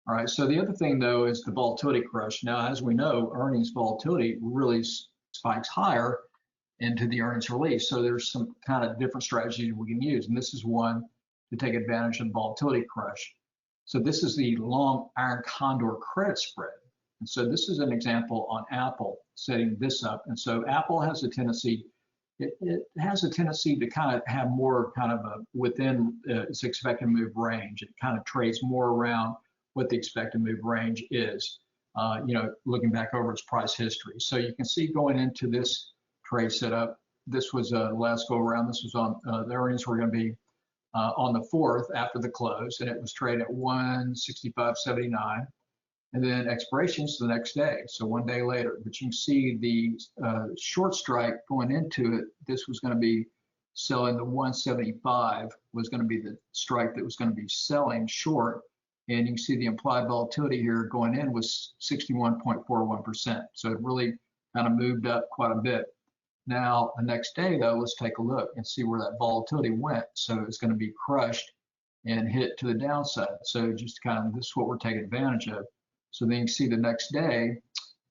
All right, so the other thing though is the volatility crush. Now, as we know, earnings volatility really spikes higher into the earnings release. So there's some kind of different strategies we can use, and this is one to take advantage of the volatility crush. So this is the long iron condor credit spread. And so this is an example on Apple setting this up. And so Apple has a tendency, it has a tendency to kind of have more kind of a within its expected move range. It kind of trades more around what the expected move range is, looking back over its price history. So you can see going into this trade setup, this was last go around, this was on the earnings were going to be on the 4th after the close, and it was traded at 165.79, and then expirations the next day, so one day later. But you can see the short strike going into it, this was going to be selling the 175 was going to be the strike that was going to be selling short, and you can see the implied volatility here going in was 61.41%. So it really kind of moved up quite a bit. Now, the next day, though, let's take a look and see where that volatility went. So it's going to be crushed and hit to the downside. So just kind of, this is what we're taking advantage of. So then you can see the next day,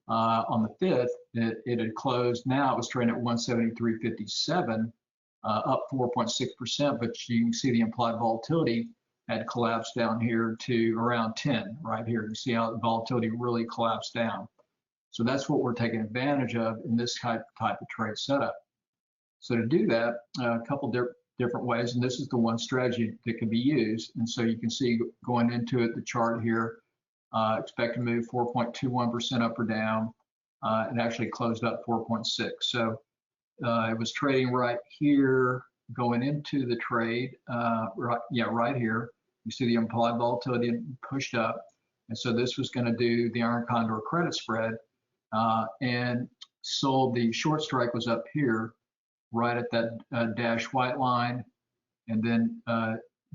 on the 5th, it had closed. Now it was trading at 173.57, up 4.6%, but you can see the implied volatility had collapsed down here to around 10 right here. You see how the volatility really collapsed down. So that's what we're taking advantage of in this type of trade setup. So to do that, a couple different ways, and this is the one strategy that can be used. And so you can see going into it, the chart here, expect to move 4.21% up or down, and actually closed up 4.6. So it was trading right here going into the trade, right here. You see the implied volatility pushed up. And so this was going to do the iron condor credit spread, and sold. The short strike was up here, right at that dash white line, and then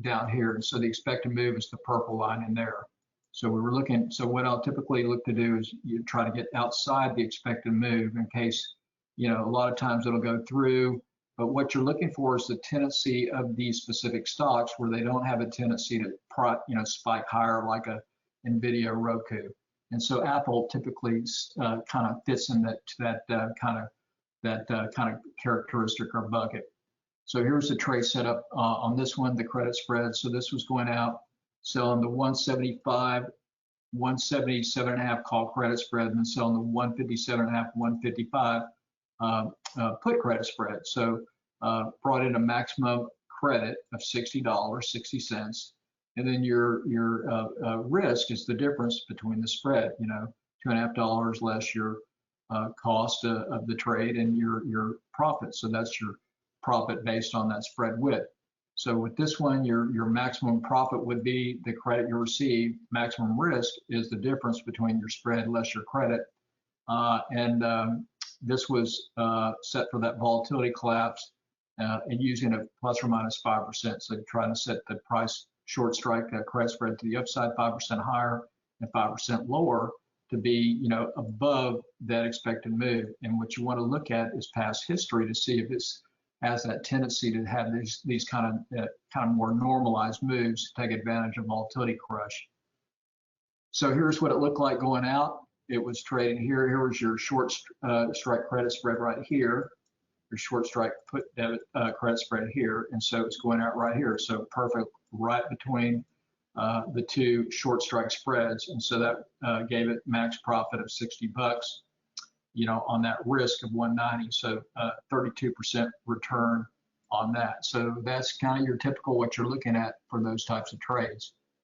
down here. And so the expected move is the purple line in there. So we were looking, so what I'll typically look to do is you try to get outside the expected move in case, a lot of times it'll go through, but what you're looking for is the tendency of these specific stocks where they don't have a tendency to spike higher like a NVIDIA or Roku. And so Apple typically kind of fits in that kind of characteristic or bucket. So here's the trade setup on this one, the credit spread. So this was going out, selling the 175, 177.5 call credit spread, and then selling the 157.5, 155 put credit spread. So brought in a maximum credit of $60.60. And then your risk is the difference between the spread, $2.50 less your cost of the trade and your profit. So that's your profit based on that spread width. So with this one, your maximum profit would be the credit you receive. Maximum risk is the difference between your spread less your credit. This was set for that volatility collapse and using a plus or minus 5%. So trying to set the price short strike credit spread to the upside 5% higher and 5% lower to be above that expected move. And what you want to look at is past history to see if it's has that tendency to have these kind of more normalized moves to take advantage of volatility crush. So here's what it looked like going out. It was trading here. Here was your short strike credit spread right here. Your short strike put debit credit spread here, and so it's going out right here. So perfect, right between the two short strike spreads, and so that gave it max profit of $60. On that risk of 190, so 32% return on that. So that's kind of your typical what you're looking at for those types of trades.